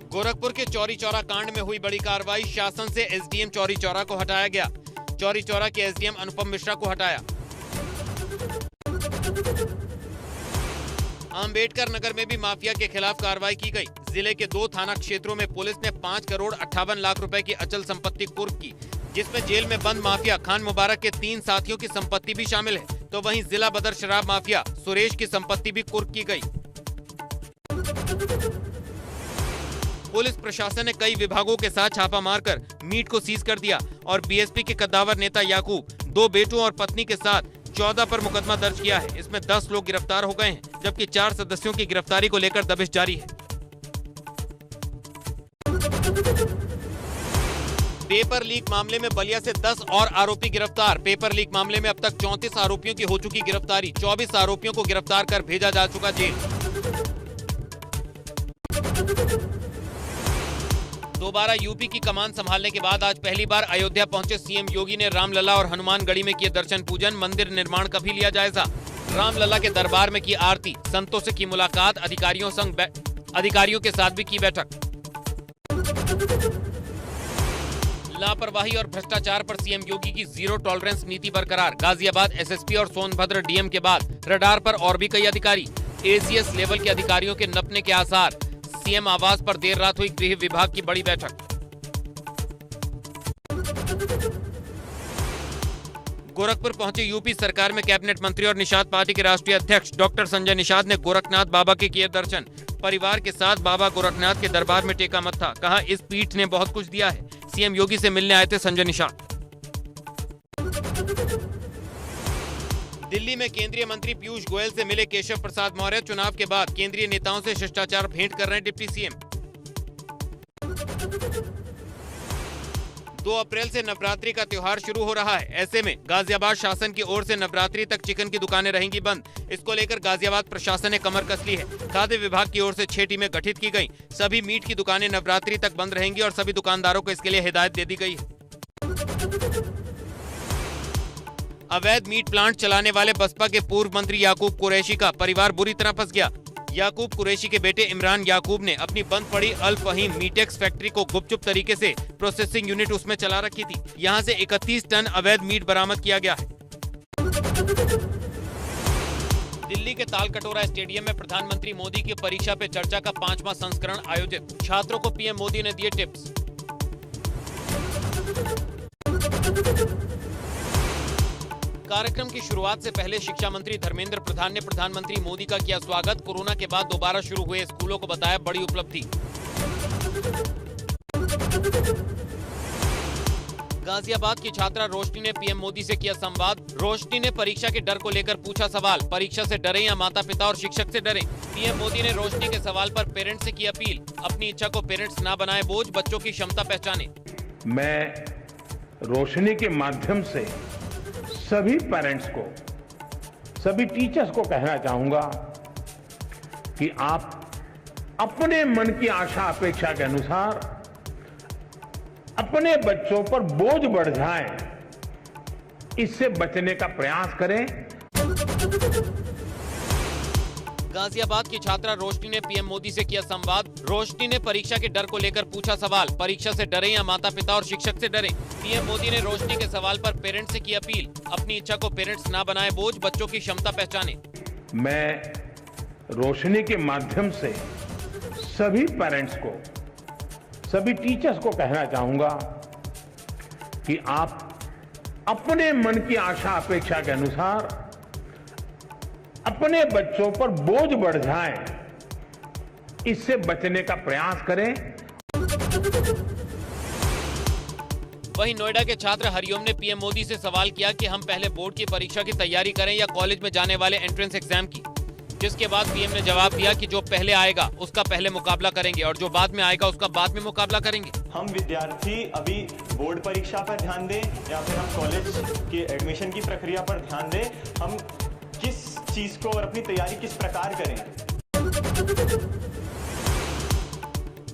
गोरखपुर के चौरी चौरा कांड में हुई बड़ी कार्रवाई। शासन से एसडीएम चौरी चौरा को हटाया गया। चौरी चौरा के एसडीएम अनुपम मिश्रा को हटाया। अंबेडकर नगर में भी माफिया के खिलाफ कार्रवाई की गई। जिले के 2 थाना क्षेत्रों में पुलिस ने 5,58,00,000 रुपए की अचल संपत्ति कुर्क की, जिसमें जेल में बंद माफिया खान मुबारक के 3 साथियों की संपत्ति भी शामिल है। तो वहीं जिला बदर शराब माफिया सुरेश की संपत्ति भी कुर्क की गई। पुलिस प्रशासन ने कई विभागों के साथ छापा मारकर मीट को सीज कर दिया और बीएसपी के कद्दावर नेता याकूब, 2 बेटों और पत्नी के साथ 14 पर मुकदमा दर्ज किया है। इसमें 10 लोग गिरफ्तार हो गए हैं, जबकि 4 सदस्यों की गिरफ्तारी को लेकर दबिश जारी है। पेपर लीक मामले में बलिया से 10 और आरोपी गिरफ्तार। पेपर लीक मामले में अब तक 34 आरोपियों की हो चुकी गिरफ्तारी। 24 आरोपियों को गिरफ्तार कर भेजा जा चुका जेल। दोबारा यूपी की कमान संभालने के बाद आज पहली बार अयोध्या पहुंचे सीएम योगी ने रामलला और हनुमानगढ़ी में किए दर्शन पूजन। मंदिर निर्माण का भी लिया जायजा। रामलला के दरबार में की आरती, संतों से की मुलाकात, अधिकारियों के साथ भी की बैठक। लापरवाही और भ्रष्टाचार पर सीएम योगी की जीरो टॉलरेंस नीति बरकरार। गाजियाबाद एसएसपी और सोनभद्र डीएम के बाद रडार पर और भी कई अधिकारी। एसीएस लेवल के अधिकारियों के नपने के आसार। सीएम आवास पर देर रात हुई गृह विभाग की बड़ी बैठक। गोरखपुर पहुंचे यूपी सरकार में कैबिनेट मंत्री और निषाद पार्टी के राष्ट्रीय अध्यक्ष डॉक्टर संजय निषाद ने गोरखनाथ बाबा के किए दर्शन। परिवार के साथ बाबा गोरखनाथ के दरबार में टेका मत्था। कहा, इस पीठ ने बहुत कुछ दिया है। सीएम योगी से मिलने आए थे संजय निषाद। दिल्ली में केंद्रीय मंत्री पीयूष गोयल से मिले केशव प्रसाद मौर्य। चुनाव के बाद केंद्रीय नेताओं से शिष्टाचार भेंट कर रहे हैं डिप्टी सीएम। 2 अप्रैल से नवरात्रि का त्योहार शुरू हो रहा है। ऐसे में गाजियाबाद शासन की ओर से नवरात्रि तक चिकन की दुकानें रहेंगी बंद। इसको लेकर गाजियाबाद प्रशासन ने कमर कस ली है। खाद्य विभाग की ओर से 6 टीमें गठित की गयी। सभी मीट की दुकानें नवरात्रि तक बंद रहेंगी और सभी दुकानदारों को इसके लिए हिदायत दे दी गई है। अवैध मीट प्लांट चलाने वाले बसपा के पूर्व मंत्री याकूब कुरैशी का परिवार बुरी तरह फंस गया। याकूब कुरैशी के बेटे इमरान याकूब ने अपनी बंद पड़ी अल फहीम मीटेक्स फैक्ट्री को गुपचुप तरीके से प्रोसेसिंग यूनिट उसमें चला रखी थी। यहां से 31 टन अवैध मीट बरामद किया गया है। दिल्ली के तालकटोरा स्टेडियम में प्रधानमंत्री मोदी की परीक्षा पे चर्चा का 5वां संस्करण आयोजित। छात्रों को पीएम मोदी ने दिए टिप्स। कार्यक्रम की शुरुआत से पहले शिक्षा मंत्री धर्मेंद्र प्रधान ने प्रधानमंत्री मोदी का किया स्वागत। कोरोना के बाद दोबारा शुरू हुए स्कूलों को बताया बड़ी उपलब्धि। गाजियाबाद की छात्रा रोशनी ने पीएम मोदी से किया संवाद। रोशनी ने परीक्षा के डर को लेकर पूछा सवाल। परीक्षा से डरे या माता पिता और शिक्षक से डरे? पीएम मोदी ने रोशनी के सवाल पर पेरेंट्स से की अपील। अपनी इच्छा को पेरेंट्स ना बनाए बोझ, बच्चों की क्षमता पहचाने। मैं रोशनी के माध्यम से सभी पेरेंट्स को, सभी टीचर्स को कहना चाहूंगा कि आप अपने मन की आशा अपेक्षा के अनुसार अपने बच्चों पर बोझ बढ़ जाए, इससे बचने का प्रयास करें। गाजियाबाद की छात्रा रोशनी ने पीएम मोदी से किया संवाद। रोशनी ने परीक्षा के डर को लेकर पूछा सवाल। परीक्षा से डरे या माता पिता और शिक्षक से डरे? पीएम मोदी ने रोशनी के सवाल पर पेरेंट्स से की अपील। अपनी इच्छा को पेरेंट्स ना बनाए बोझ, बच्चों की क्षमता पहचाने। मैं रोशनी के माध्यम से सभी पेरेंट्स को, सभी टीचर्स को कहना चाहूंगा कि आप अपने मन की आशा अपेक्षा के अनुसार अपने बच्चों पर बोझ बढ़ जाए, इससे बचने का प्रयास करें। वहीं नोएडा के छात्र हरिओम ने पीएम मोदी से सवाल किया कि हम पहले बोर्ड की परीक्षा की तैयारी करें या कॉलेज में जाने वाले एंट्रेंस एग्जाम की, जिसके बाद पीएम ने जवाब दिया कि जो पहले आएगा उसका पहले मुकाबला करेंगे और जो बाद में आएगा उसका बाद में मुकाबला करेंगे। हम विद्यार्थी अभी बोर्ड परीक्षा पर ध्यान दें या फिर हम कॉलेज के एडमिशन की प्रक्रिया पर ध्यान दें, हम किस चीज को और अपनी तैयारी किस प्रकार करें।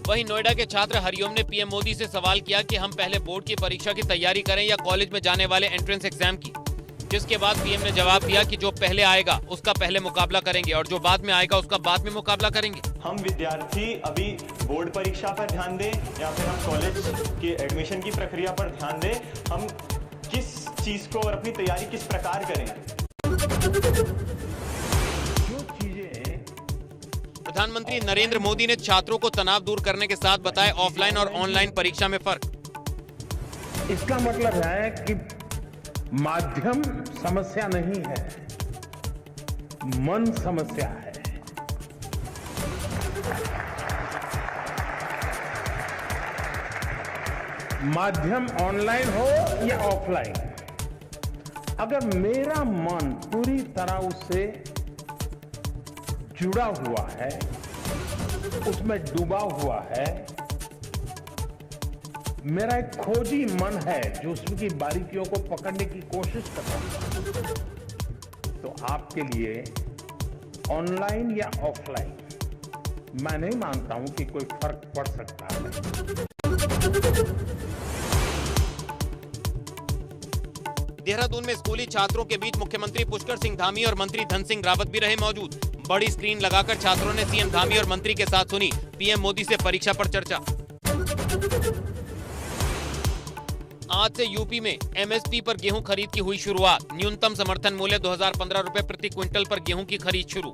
वहीं नोएडा के छात्र हरिओम ने पीएम मोदी से सवाल किया कि हम पहले बोर्ड की परीक्षा की तैयारी करें या कॉलेज में जाने वाले एंट्रेंस एग्जाम की, जिसके बाद पीएम ने जवाब दिया कि जो पहले आएगा उसका पहले मुकाबला करेंगे और जो बाद में आएगा उसका बाद में मुकाबला करेंगे। हम विद्यार्थी अभी बोर्ड परीक्षा पर ध्यान दें या फिर हम कॉलेज के एडमिशन की प्रक्रिया पर ध्यान दें, हम किस चीज को और अपनी तैयारी किस प्रकार करें। प्रधानमंत्री नरेंद्र मोदी ने छात्रों को तनाव दूर करने के साथ बताया ऑफलाइन और ऑनलाइन परीक्षा में फर्क। इसका मतलब है कि माध्यम समस्या नहीं है, मन समस्या है। माध्यम ऑनलाइन हो या ऑफलाइन, अगर मेरा मन पूरी तरह उससे जुड़ा हुआ है, उसमें डूबा हुआ है, मेरा एक खोजी मन है जो उसकी बारीकियों को पकड़ने की कोशिश कर रहा है, तो आपके लिए ऑनलाइन या ऑफलाइन मैं नहीं मानता हूं कि कोई फर्क पड़ सकता है। देहरादून में स्कूली छात्रों के बीच मुख्यमंत्री पुष्कर सिंह धामी और मंत्री धन सिंह रावत भी रहे मौजूद। बड़ी स्क्रीन लगाकर छात्रों ने सीएम धामी और मंत्री के साथ सुनी पीएम मोदी से परीक्षा पर चर्चा। आज से यूपी में एमएसपी पर गेहूं खरीद की हुई शुरुआत। न्यूनतम समर्थन मूल्य 2015 रुपए प्रति क्विंटल पर गेहूं की खरीद शुरू।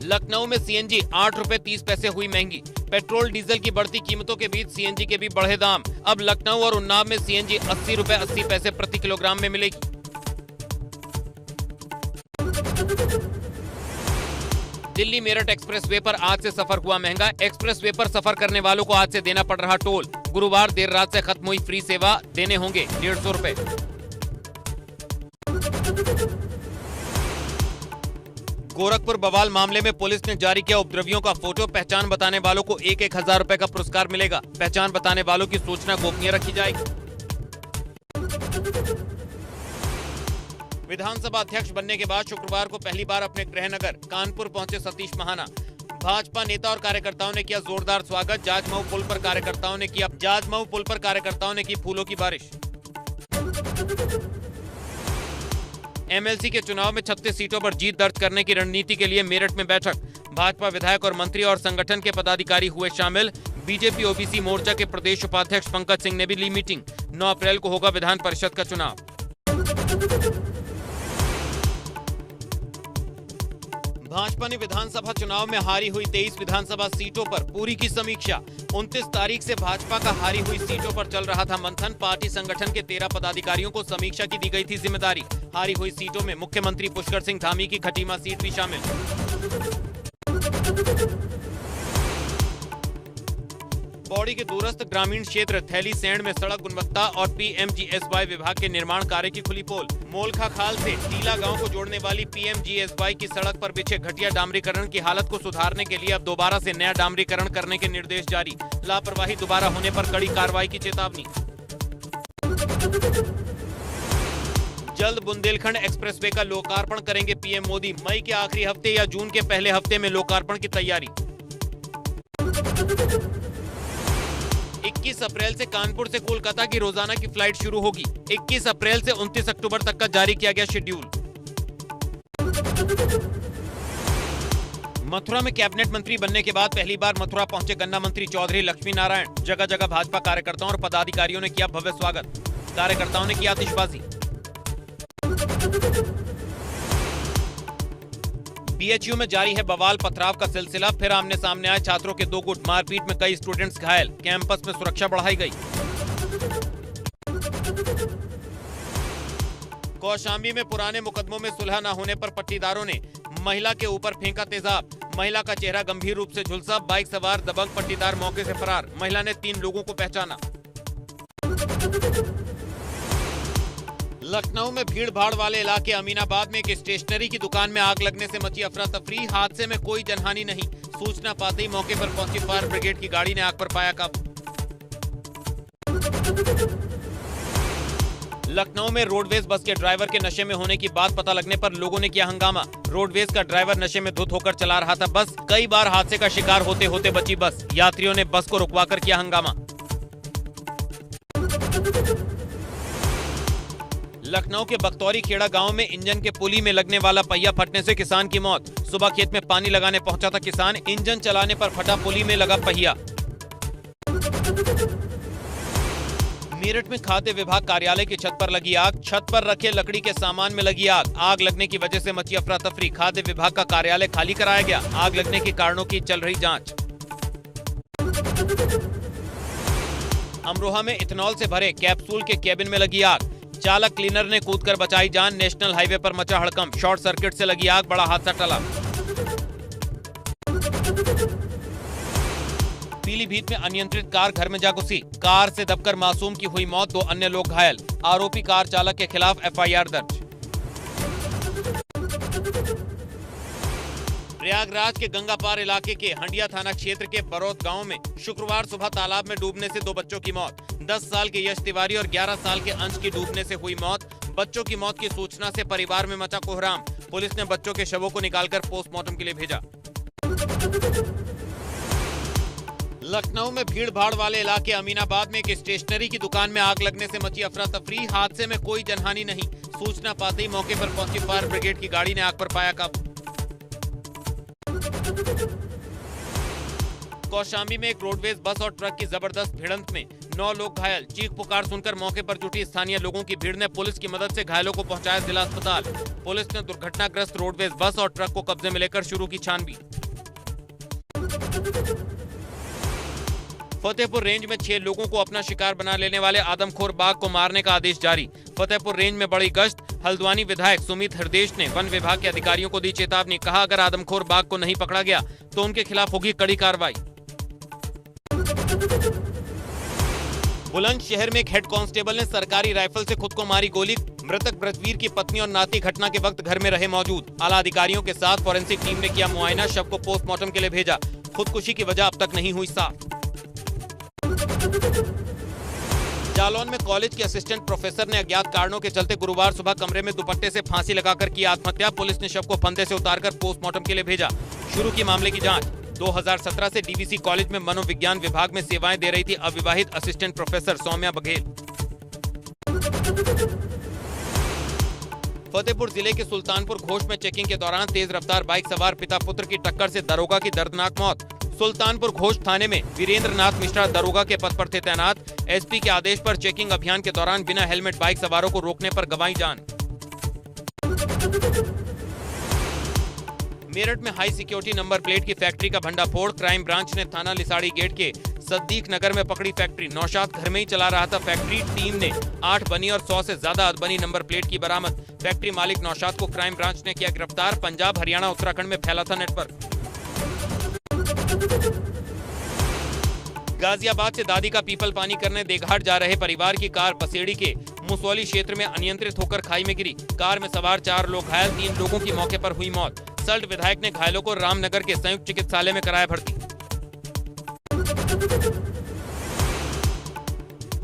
लखनऊ में सीएनजी 8 रुपए 30 पैसे हुई महंगी। पेट्रोल डीजल की बढ़ती कीमतों के बीच सीएनजी के भी बढ़े दाम। अब लखनऊ और उन्नाव में सीएनजी 80 रुपए 80 पैसे प्रति किलोग्राम में मिलेगी। दिल्ली मेरठ एक्सप्रेसवे पर आज से सफर हुआ महंगा। एक्सप्रेसवे पर सफर करने वालों को आज से देना पड़ रहा टोल। गुरुवार देर रात से खत्म हुई फ्री सेवा, देने होंगे 150 रुपए। गोरखपुर बवाल मामले में पुलिस ने जारी किया उपद्रवियों का फोटो। पहचान बताने वालों को 1,000 रुपए का पुरस्कार मिलेगा। पहचान बताने वालों की सूचना गोपनीय रखी जाएगी। विधानसभा अध्यक्ष बनने के बाद शुक्रवार को पहली बार अपने गृहनगर कानपुर पहुंचे सतीश महाना। भाजपा नेता और कार्यकर्ताओं ने किया जोरदार स्वागत। जाजमऊ पुल पर कार्यकर्ताओं ने की फूलों की बारिश। एमएलसी के चुनाव में 36 सीटों पर जीत दर्ज करने की रणनीति के लिए मेरठ में बैठक। भाजपा विधायक और मंत्री और संगठन के पदाधिकारी हुए शामिल। बीजेपी ओबीसी मोर्चा के प्रदेश उपाध्यक्ष पंकज सिंह ने भी ली मीटिंग। 9 अप्रैल को होगा विधान परिषद का चुनाव। भाजपा ने विधानसभा चुनाव में हारी हुई 23 विधानसभा सीटों पर पूरी की समीक्षा। 29 तारीख से भाजपा का हारी हुई सीटों पर चल रहा था मंथन। पार्टी संगठन के 13 पदाधिकारियों को समीक्षा की दी गई थी जिम्मेदारी। हारी हुई सीटों में मुख्यमंत्री पुष्कर सिंह धामी की खटीमा सीट भी शामिल। पौड़ी के दूरस्थ ग्रामीण क्षेत्र थैलीसैंण में सड़क गुणवत्ता और पीएमजीएसवाई विभाग के निर्माण कार्य की खुली पोल। मोलखा खाल से टीला गांव को जोड़ने वाली पीएमजीएसवाई की सड़क पर बिछे घटिया डामरीकरण की हालत को सुधारने के लिए अब दोबारा से नया डामरीकरण करने के निर्देश जारी। लापरवाही दोबारा होने पर कड़ी कार्रवाई की चेतावनी। जल्द बुंदेलखंड एक्सप्रेसवे का लोकार्पण करेंगे पीएम मोदी। मई के आखिरी हफ्ते या जून के पहले हफ्ते में लोकार्पण की तैयारी। 21 अप्रैल से कानपुर से कोलकाता की रोजाना की फ्लाइट शुरू होगी। 21 अप्रैल से 29 अक्टूबर तक का जारी किया गया शेड्यूल। मथुरा में कैबिनेट मंत्री बनने के बाद पहली बार मथुरा पहुंचे गन्ना मंत्री चौधरी लक्ष्मी नारायण। जगह जगह भाजपा कार्यकर्ताओं और पदाधिकारियों ने किया भव्य स्वागत। कार्यकर्ताओं ने की आतिशबाजी। बीएचयू में जारी है बवाल पथराव का सिलसिला। फिर आमने सामने आए छात्रों के 2 गुट। मारपीट में कई स्टूडेंट्स घायल। कैंपस में सुरक्षा बढ़ाई गई। कौशाम्बी में पुराने मुकदमों में सुलह न होने पर पट्टीदारों ने महिला के ऊपर फेंका तेजाब। महिला का चेहरा गंभीर रूप से झुलसा। बाइक सवार दबंग पट्टीदार मौके से फरार। महिला ने 3 लोगों को पहचाना। लखनऊ में भीड़ भाड़ वाले इलाके अमीनाबाद में एक स्टेशनरी की दुकान में आग लगने से मची अफरा तफरी। हादसे में कोई जनहानि नहीं। सूचना पाते ही मौके पर पहुंची फायर ब्रिगेड की गाड़ी ने आग पर पाया काबू। लखनऊ में रोडवेज बस के ड्राइवर के नशे में होने की बात पता लगने पर लोगों ने किया हंगामा। रोडवेज का ड्राइवर नशे में धुत होकर चला रहा था बस। कई बार हादसे का शिकार होते होते बची बस। यात्रियों ने बस को रुकवाकर किया हंगामा। लखनऊ के बख्तौरी खेड़ा गांव में इंजन के पुली में लगने वाला पहिया फटने से किसान की मौत। सुबह खेत में पानी लगाने पहुंचा था किसान, इंजन चलाने पर फटा पुली में लगा पहिया। मेरठ में खाद्य विभाग कार्यालय की छत पर लगी आग, छत पर रखे लकड़ी के सामान में लगी आग। आग लगने की वजह से मची अफरा तफरी, खाद्य विभाग का कार्यालय खाली कराया गया। आग लगने के कारणों की चल रही जांच। अमरोहा में इथेनॉल से भरे कैप्सूल के केबिन में लगी आग, चालक क्लीनर ने कूदकर बचाई जान। नेशनल हाईवे पर मचा हड़कंप, शॉर्ट सर्किट से लगी आग, बड़ा हादसा टला। पीलीभीत में अनियंत्रित कार घर में जा घुसी, कार से दबकर मासूम की हुई मौत, 2 अन्य लोग घायल। आरोपी कार चालक के खिलाफ एफआईआर दर्ज। प्रयागराज के गंगापार इलाके के हंडिया थाना क्षेत्र के बरौत गांव में शुक्रवार सुबह तालाब में डूबने से 2 बच्चों की मौत। 10 साल के यश तिवारी और 11 साल के अंश की डूबने से हुई मौत। बच्चों की मौत की सूचना से परिवार में मचा कोहराम। पुलिस ने बच्चों के शवों को निकालकर पोस्टमार्टम के लिए भेजा। लखनऊ में भीड़ भाड़ वाले इलाके अमीनाबाद में एक स्टेशनरी की दुकान में आग लगने से मची अफरा तफरी। हादसे में कोई जनहानि नहीं। सूचना पाते ही मौके पर पहुंची फायर ब्रिगेड की गाड़ी ने आग पर पाया काबू। कौशाम्बी में एक रोडवेज बस और ट्रक की जबरदस्त भिड़ंत में 9 लोग घायल। चीख पुकार सुनकर मौके पर जुटी स्थानीय लोगों की भीड़ ने पुलिस की मदद से घायलों को पहुंचाया जिला अस्पताल। पुलिस ने दुर्घटनाग्रस्त रोडवेज बस और ट्रक को कब्जे में लेकर शुरू की छानबीन। फतेहपुर रेंज में 6 लोगों को अपना शिकार बना लेने वाले आदमखोर बाघ को मारने का आदेश जारी। फतेहपुर रेंज में बड़ी गश्त, हल्द्वानी विधायक सुमित हृदेश ने वन विभाग के अधिकारियों को दी चेतावनी। कहा, अगर आदमखोर बाघ को नहीं पकड़ा गया तो उनके खिलाफ होगी कड़ी कार्रवाई। बुलंदशहर में एक हेड कांस्टेबल ने सरकारी राइफल से खुद को मारी गोली। मृतक ब्रजवीर की पत्नी और नाती घटना के वक्त घर में रहे मौजूद। आला अधिकारियों के साथ फॉरेंसिक टीम ने किया मुआयना, शव को पोस्टमार्टम के लिए भेजा। खुदकुशी की वजह अब तक नहीं हुई साफ। जालौन में कॉलेज के असिस्टेंट प्रोफेसर ने अज्ञात कारणों के चलते गुरुवार सुबह कमरे में दुपट्टे से फांसी लगाकर की आत्महत्या। पुलिस ने शव को फंदे से उतारकर पोस्टमार्टम के लिए भेजा। शुरू की मामले की जांच। 2017 से डीवीसी कॉलेज में मनोविज्ञान विभाग में सेवाएं दे रही थी अविवाहित असिस्टेंट प्रोफेसर सौम्या बघेल। फतेहपुर जिले के सुल्तानपुर घोष में चेकिंग के दौरान तेज रफ्तार बाइक सवार पिता पुत्र की टक्कर से दरोगा की दर्दनाक मौत। सुल्तानपुर घोष थाने में वीरेंद्र नाथ मिश्रा दरोगा के पद पर थे तैनात। एसपी के आदेश पर चेकिंग अभियान के दौरान बिना हेलमेट बाइक सवारों को रोकने पर गंवाई जान। मेरठ में हाई सिक्योरिटी नंबर प्लेट की फैक्ट्री का भंडाफोड़। क्राइम ब्रांच ने थाना लिसाड़ी गेट के सद्दीक नगर में पकड़ी फैक्ट्री। नौशाद घर में ही चला रहा था फैक्ट्री। टीम ने 8 बनी और 100 से ज्यादा अधबनी नंबर प्लेट की बरामद। फैक्ट्री मालिक नौशाद को क्राइम ब्रांच ने किया गिरफ्तार। पंजाब, हरियाणा, उत्तराखंड में फैला था नेटवर्क। गाजियाबाद से दादी का पीपल पानी करने देघाट जा रहे परिवार की कार पसेड़ी के मुसौली क्षेत्र में अनियंत्रित होकर खाई में गिरी। कार में सवार 4 लोग घायल, 3 लोगों की मौके पर हुई मौत। सल्ट विधायक ने घायलों को रामनगर के संयुक्त चिकित्सालय में कराया भर्ती।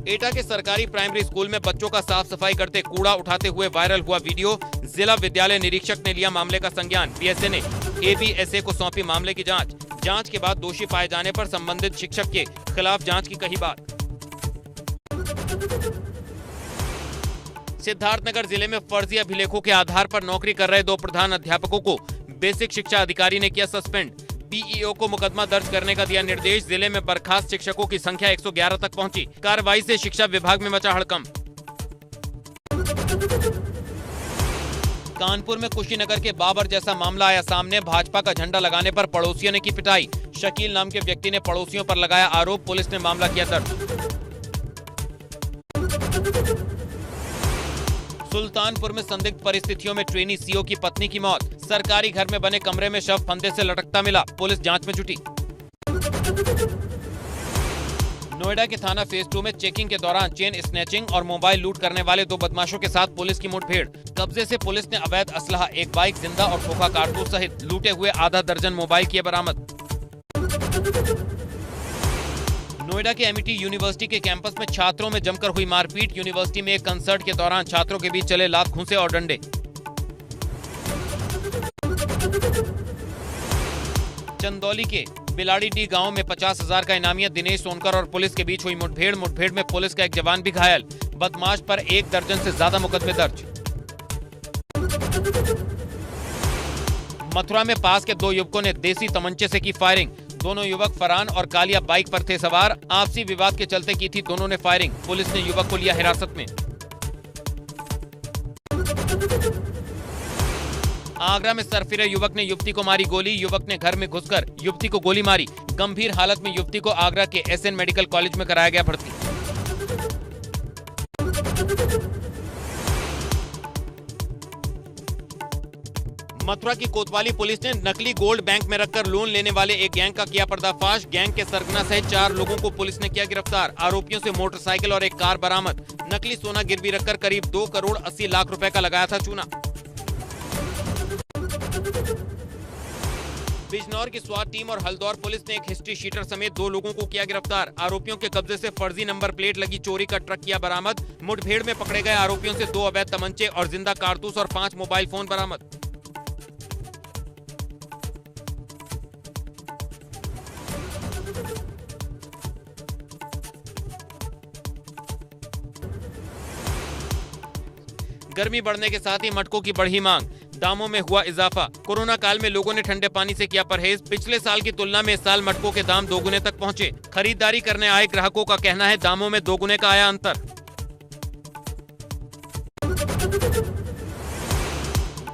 एटा के सरकारी प्राइमरी स्कूल में बच्चों का साफ सफाई करते कूड़ा उठाते हुए वायरल हुआ वीडियो। जिला विद्यालय निरीक्षक ने लिया मामले का संज्ञान। पीएसए ने एबीएसए को सौंपी मामले की जांच। जांच के बाद दोषी पाए जाने पर संबंधित शिक्षक के खिलाफ जांच की कही बात। सिद्धार्थनगर जिले में फर्जी अभिलेखों के आधार पर नौकरी कर रहे 2 प्रधान अध्यापकों को बेसिक शिक्षा अधिकारी ने किया सस्पेंड। पीईओ को मुकदमा दर्ज करने का दिया निर्देश। जिले में बर्खास्त शिक्षकों की संख्या 111 तक पहुंची। कार्रवाई से शिक्षा विभाग में मचा हड़कंप। कानपुर में कुशीनगर के बाबर जैसा मामला आया सामने। भाजपा का झंडा लगाने पर पड़ोसियों ने की पिटाई। शकील नाम के व्यक्ति ने पड़ोसियों पर लगाया आरोप। पुलिस ने मामला किया दर्ज। सुल्तानपुर में संदिग्ध परिस्थितियों में ट्रेनी सीओ की पत्नी की मौत। सरकारी घर में बने कमरे में शव फंदे से लटकता मिला। पुलिस जांच में जुटी। नोएडा के थाना फेज 2 में चेकिंग के दौरान चेन स्नैचिंग और मोबाइल लूट करने वाले 2 बदमाशों के साथ पुलिस की मुठभेड़। कब्जे से पुलिस ने अवैध असलहा, 1 बाइक जिंदा और खोखा कारतूस सहित लूटे हुए आधा दर्जन मोबाइल किए बरामद। नोएडा के एमिटी यूनिवर्सिटी के कैंपस में छात्रों में जमकर हुई मारपीट। यूनिवर्सिटी में एक कंसर्ट के दौरान छात्रों के बीच चले लात घूंसे और डंडे। चंदौली के बिलाड़ी गांव में 50,000 का इनामिया दिनेश सोनकर और पुलिस के बीच हुई मुठभेड़ में पुलिस का एक जवान भी घायल। बदमाश पर 1 दर्जन से ज्यादा मुकदमे दर्ज। मथुरा में पास के 2 युवकों ने देसी तमंचे से की फायरिंग। दोनों युवक फरहान और कालिया बाइक पर थे सवार। आपसी विवाद के चलते की थी दोनों ने फायरिंग। पुलिस ने युवक को लिया हिरासत में। आगरा में सरफिरे युवक ने युवती को मारी गोली। युवक ने घर में घुसकर युवती को गोली मारी। गंभीर हालत में युवती को आगरा के एसएन मेडिकल कॉलेज में कराया गया भर्ती। मथुरा की कोतवाली पुलिस ने नकली गोल्ड बैंक में रखकर लोन लेने वाले एक गैंग का किया पर्दाफाश। गैंग के सरगना सहित 4 लोगों को पुलिस ने किया गिरफ्तार। आरोपियों से मोटरसाइकिल और एक कार बरामद। नकली सोना गिरवी रखकर करीब 2 करोड़ 80 लाख रुपए का लगाया था चूना। बिजनौर की स्वाट टीम और हल्द्वार पुलिस ने एक हिस्ट्री शीटर समेत 2 लोगों को किया गिरफ्तार। आरोपियों के कब्जे से फर्जी नंबर प्लेट लगी चोरी का ट्रक किया बरामद। मुठभेड़ में पकड़े गए आरोपियों से 2 अवैध तमंचे और जिंदा कारतूस और 5 मोबाइल फोन बरामद। गर्मी बढ़ने के साथ ही मटकों की बढ़ी मांग। दामों में हुआ इजाफा। कोरोना काल में लोगों ने ठंडे पानी से किया परहेज। पिछले साल की तुलना में इस साल मटकों के दाम 2 गुने तक पहुंचे। खरीदारी करने आए ग्राहकों का कहना है दामों में 2 गुने का आया अंतर।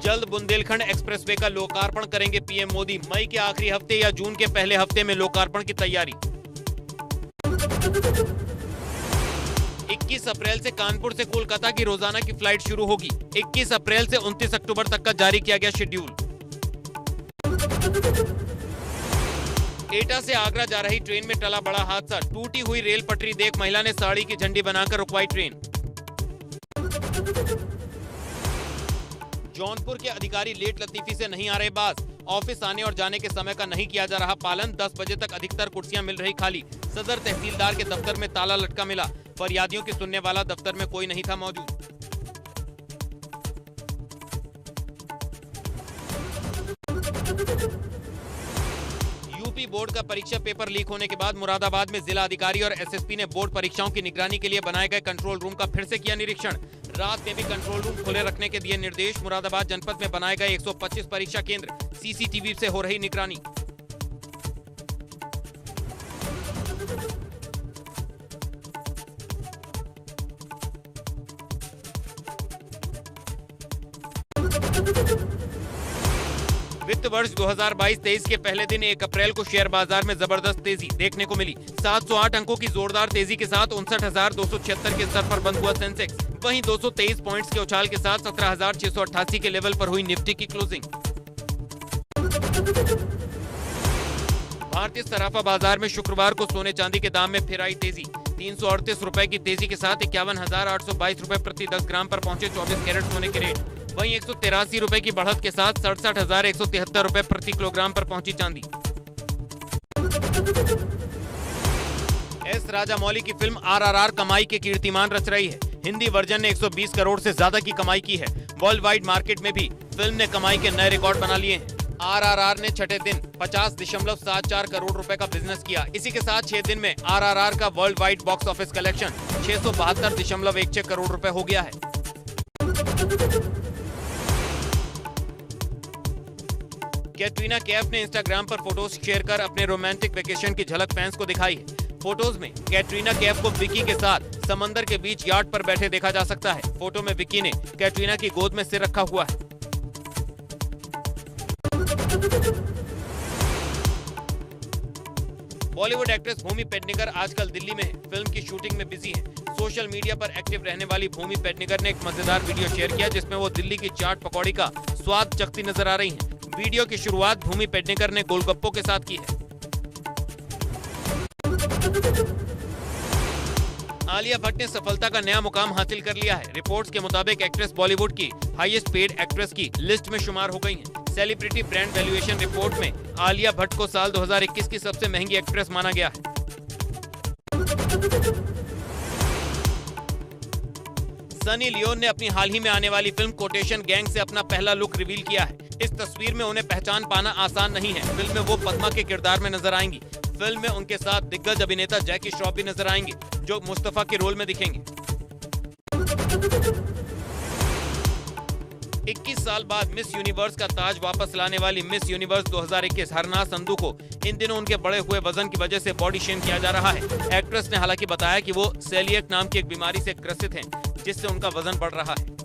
जल्द बुंदेलखंड एक्सप्रेसवे का लोकार्पण करेंगे पीएम मोदी। मई के आखिरी हफ्ते या जून के पहले हफ्ते में लोकार्पण की तैयारी। 21 अप्रैल से कानपुर से कोलकाता की रोजाना की फ्लाइट शुरू होगी। 21 अप्रैल से 29 अक्टूबर तक का जारी किया गया शेड्यूल। एटा से आगरा जा रही ट्रेन में टला बड़ा हादसा। टूटी हुई रेल पटरी देख महिला ने साड़ी की झंडी बनाकर रुकवाई ट्रेन। जौनपुर के अधिकारी लेट लतीफी से नहीं आ रहे बाज। ऑफिस आने और जाने के समय का नहीं किया जा रहा पालन। 10 बजे तक अधिकतर कुर्सियां मिल रही खाली। सदर तहसीलदार के दफ्तर में ताला लटका मिला। फरियादियों की सुनने वाला दफ्तर में कोई नहीं था मौजूद। यूपी बोर्ड का परीक्षा पेपर लीक होने के बाद मुरादाबाद में जिला अधिकारी और एसएसपी ने बोर्ड परीक्षाओं की निगरानी के लिए बनाए गए कंट्रोल रूम का फिर से किया निरीक्षण। रात में भी कंट्रोल रूम खुले रखने के दिए निर्देश। मुरादाबाद जनपद में बनाए गए 125 परीक्षा केंद्र। सीसीटीवी से हो रही निगरानी। वित्त वर्ष 2022-23 के पहले दिन 1 अप्रैल को शेयर बाजार में जबरदस्त तेजी देखने को मिली। 708 अंकों की जोरदार तेजी के साथ 59,276 के स्तर पर बंद हुआ सेंसेक्स। वहीं 223 पॉइंट्स के उछाल के साथ 17,688 के लेवल पर हुई निफ्टी की क्लोजिंग। भारतीय सराफा बाजार में शुक्रवार को सोने चांदी के दाम में फिर आई तेजी। 338 रुपए की तेजी के साथ 51,822 रुपए प्रति 10 ग्राम पर पहुंचे 24 कैरेट सोने के रेट। वहीं 183 रुपए की बढ़त के साथ 67,173 रुपए प्रति किलोग्राम पर पहुंची चांदी। एस राजामौली की फिल्म RRR कमाई के कीर्तिमान रच रही है। हिंदी वर्जन ने 120 करोड़ से ज्यादा की कमाई की है। वर्ल्ड वाइड मार्केट में भी फिल्म ने कमाई के नए रिकॉर्ड बना लिए हैं। RRR ने छठे दिन 50.74 करोड़ रुपए का बिजनेस किया। इसी के साथ 6 दिन में RRR का world wide box office collection 672.16 crore रुपए हो गया है। कैटरीना कैफ ने इंस्टाग्राम पर फोटोज शेयर कर अपने रोमांटिक वेकेशन की झलक फैंस को दिखाई है। फोटोज में कैटरीना कैफ को विकी के साथ समंदर के बीच यार्ड पर बैठे देखा जा सकता है। फोटो में विकी ने कैटरीना की गोद में सिर रखा हुआ है। बॉलीवुड एक्ट्रेस भूमि पेडनेकर आजकल दिल्ली में है। फिल्म की शूटिंग में बिजी है। सोशल मीडिया पर एक्टिव रहने वाली भूमि पेडनेकर ने एक मजेदार वीडियो शेयर किया जिसमें वो दिल्ली की चाट पकौड़ी का स्वाद चखती नजर आ रही हैं। वीडियो की शुरुआत भूमि पेडनेकर ने गोलगप्पों के साथ की है। आलिया भट्ट ने सफलता का नया मुकाम हासिल कर लिया है। रिपोर्ट्स के मुताबिक एक्ट्रेस बॉलीवुड की हाईएस्ट पेड एक्ट्रेस की लिस्ट में शुमार हो गई हैं। सेलिब्रिटी ब्रांड वैल्यूएशन रिपोर्ट में आलिया भट्ट को साल 2021 की सबसे महंगी एक्ट्रेस माना गया है। सनी लियोन ने अपनी हाल ही में आने वाली फिल्म कोटेशन गैंग से अपना पहला लुक रिवील किया है। इस तस्वीर में उन्हें पहचान पाना आसान नहीं है। फिल्म में वो पद्मा के किरदार में नजर आएंगी। फिल्म में उनके साथ दिग्गज अभिनेता जैकी श्रॉफ भी नजर आएंगे, जो मुस्तफा के रोल में दिखेंगे। 21 साल बाद मिस यूनिवर्स का ताज वापस लाने वाली मिस यूनिवर्स 2021 हरनाज संधू को इन दिनों उनके बढ़े हुए वजन की वजह से बॉडी शेम किया जा रहा है। एक्ट्रेस ने हालांकि बताया कि वो सेलिएक नाम की एक बीमारी से ग्रसित हैं, जिससे उनका वजन बढ़ रहा है।